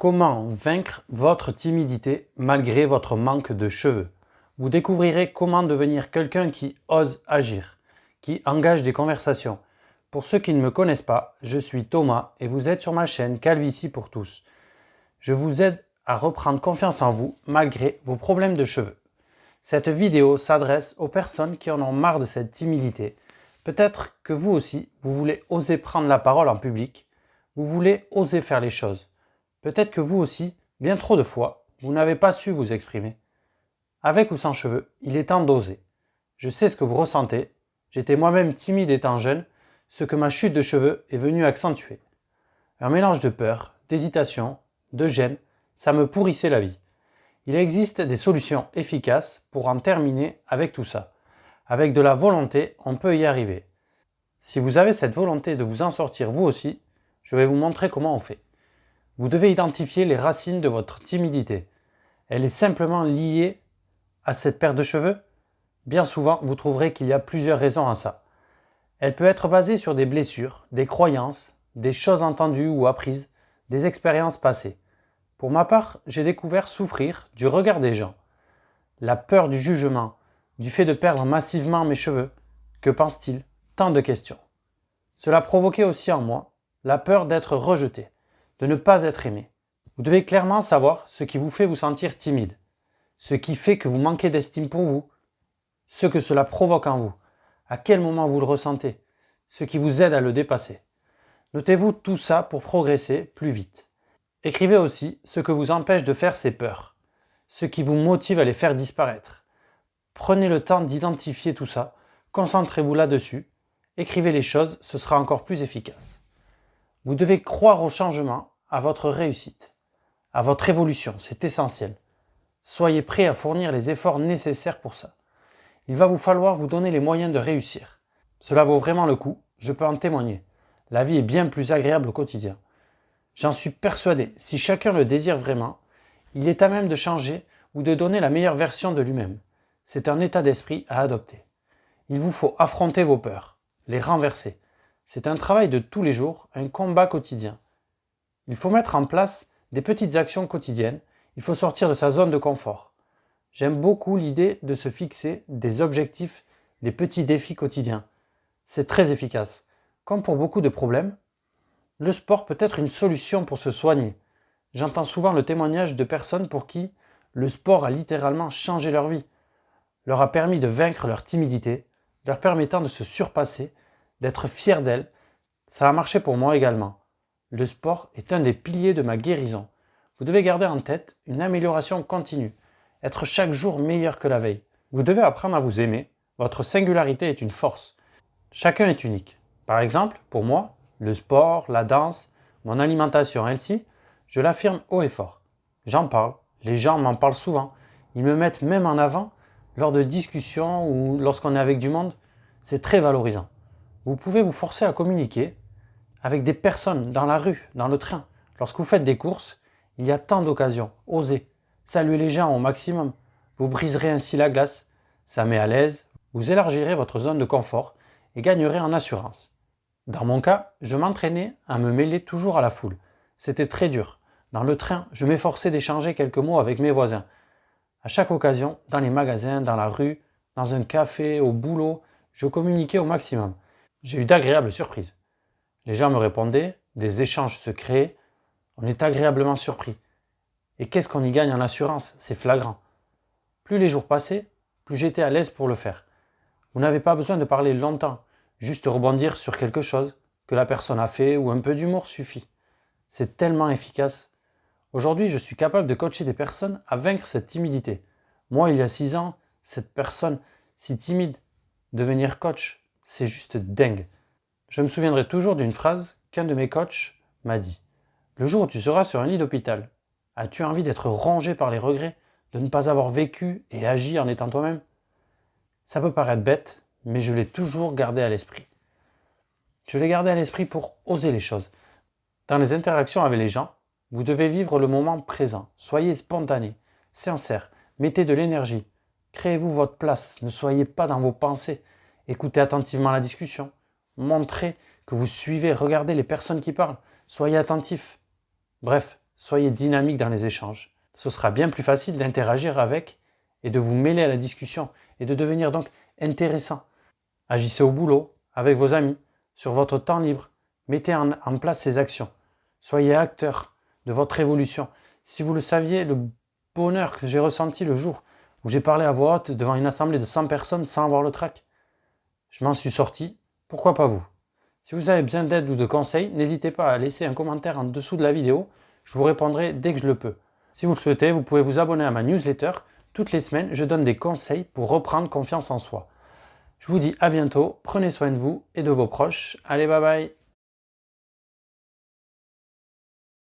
Comment vaincre votre timidité malgré votre manque de cheveux? Vous découvrirez comment devenir quelqu'un qui ose agir, qui engage des conversations. Pour ceux qui ne me connaissent pas, je suis Thomas et vous êtes sur ma chaîne Calvitie pour tous. Je vous aide à reprendre confiance en vous malgré vos problèmes de cheveux. Cette vidéo s'adresse aux personnes qui en ont marre de cette timidité. Peut-être que vous aussi, vous voulez oser prendre la parole en public, vous voulez oser faire les choses. Peut-être que vous aussi, bien trop de fois, vous n'avez pas su vous exprimer. Avec ou sans cheveux, il est temps d'oser. Je sais ce que vous ressentez. J'étais moi-même timide étant jeune, ce que ma chute de cheveux est venue accentuer. Un mélange de peur, d'hésitation, de gêne, ça me pourrissait la vie. Il existe des solutions efficaces pour en terminer avec tout ça. Avec de la volonté, on peut y arriver. Si vous avez cette volonté de vous en sortir vous aussi, je vais vous montrer comment on fait. Vous devez identifier les racines de votre timidité. Elle est simplement liée à cette perte de cheveux? Bien souvent, vous trouverez qu'il y a plusieurs raisons à ça. Elle peut être basée sur des blessures, des croyances, des choses entendues ou apprises, des expériences passées. Pour ma part, j'ai découvert souffrir du regard des gens, la peur du jugement, du fait de perdre massivement mes cheveux. Que pense-t-il? Tant de questions. Cela provoquait aussi en moi la peur d'être rejeté, de ne pas être aimé. Vous devez clairement savoir ce qui vous fait vous sentir timide, ce qui fait que vous manquez d'estime pour vous, ce que cela provoque en vous, à quel moment vous le ressentez, ce qui vous aide à le dépasser. Notez-vous tout ça pour progresser plus vite. Écrivez aussi ce que vous empêche de faire ces peurs, ce qui vous motive à les faire disparaître. Prenez le temps d'identifier tout ça, concentrez-vous là-dessus, écrivez les choses, ce sera encore plus efficace. Vous devez croire au changement, à votre réussite, à votre évolution, c'est essentiel. Soyez prêt à fournir les efforts nécessaires pour ça. Il va vous falloir vous donner les moyens de réussir. Cela vaut vraiment le coup, je peux en témoigner. La vie est bien plus agréable au quotidien. J'en suis persuadé, si chacun le désire vraiment, il est à même de changer ou de donner la meilleure version de lui-même. C'est un état d'esprit à adopter. Il vous faut affronter vos peurs, les renverser. C'est un travail de tous les jours, un combat quotidien. Il faut mettre en place des petites actions quotidiennes, il faut sortir de sa zone de confort. J'aime beaucoup l'idée de se fixer des objectifs, des petits défis quotidiens. C'est très efficace. Comme pour beaucoup de problèmes, le sport peut être une solution pour se soigner. J'entends souvent le témoignage de personnes pour qui le sport a littéralement changé leur vie, leur a permis de vaincre leur timidité, leur permettant de se surpasser, d'être fiers d'elles. Ça a marché pour moi également. Le sport est un des piliers de ma guérison. Vous devez garder en tête une amélioration continue, être chaque jour meilleur que la veille. Vous devez apprendre à vous aimer. Votre singularité est une force. Chacun est unique. Par exemple, pour moi, le sport, la danse, mon alimentation healthy, je l'affirme haut et fort. J'en parle, les gens m'en parlent souvent. Ils me mettent même en avant lors de discussions ou lorsqu'on est avec du monde. C'est très valorisant. Vous pouvez vous forcer à communiquer avec des personnes dans la rue, dans le train. Lorsque vous faites des courses, il y a tant d'occasions. Osez. Saluez les gens au maximum. Vous briserez ainsi la glace. Ça met à l'aise. Vous élargirez votre zone de confort et gagnerez en assurance. Dans mon cas, je m'entraînais à me mêler toujours à la foule. C'était très dur. Dans le train, je m'efforçais d'échanger quelques mots avec mes voisins. À chaque occasion, dans les magasins, dans la rue, dans un café, au boulot, je communiquais au maximum. J'ai eu d'agréables surprises. Les gens me répondaient, des échanges se créaient, on est agréablement surpris. Et qu'est-ce qu'on y gagne en assurance? C'est flagrant. Plus les jours passaient, plus j'étais à l'aise pour le faire. Vous n'avez pas besoin de parler longtemps, juste rebondir sur quelque chose que la personne a fait ou un peu d'humour suffit. C'est tellement efficace. Aujourd'hui, je suis capable de coacher des personnes à vaincre cette timidité. Moi, il y a 6 ans, cette personne si timide, devenir coach, c'est juste dingue. Je me souviendrai toujours d'une phrase qu'un de mes coachs m'a dit. Le jour où tu seras sur un lit d'hôpital, as-tu envie d'être rongé par les regrets, de ne pas avoir vécu et agi en étant toi-même? Ça peut paraître bête, mais je l'ai toujours gardé à l'esprit. Je l'ai gardé à l'esprit pour oser les choses. Dans les interactions avec les gens, vous devez vivre le moment présent. Soyez spontané, sincère, mettez de l'énergie. Créez-vous votre place, ne soyez pas dans vos pensées. Écoutez attentivement la discussion. Montrez que vous suivez, regardez les personnes qui parlent. Soyez attentif. Bref, soyez dynamique dans les échanges. Ce sera bien plus facile d'interagir avec et de vous mêler à la discussion et de devenir donc intéressant. Agissez au boulot, avec vos amis, sur votre temps libre. Mettez en place ces actions. Soyez acteur de votre évolution. Si vous le saviez, le bonheur que j'ai ressenti le jour où j'ai parlé à voix haute devant une assemblée de 100 personnes sans avoir le trac, je m'en suis sorti, pourquoi pas vous? Si vous avez besoin d'aide ou de conseils, n'hésitez pas à laisser un commentaire en dessous de la vidéo, je vous répondrai dès que je le peux. Si vous le souhaitez, vous pouvez vous abonner à ma newsletter. Toutes les semaines, je donne des conseils pour reprendre confiance en soi. Je vous dis à bientôt, prenez soin de vous et de vos proches. Allez, bye bye!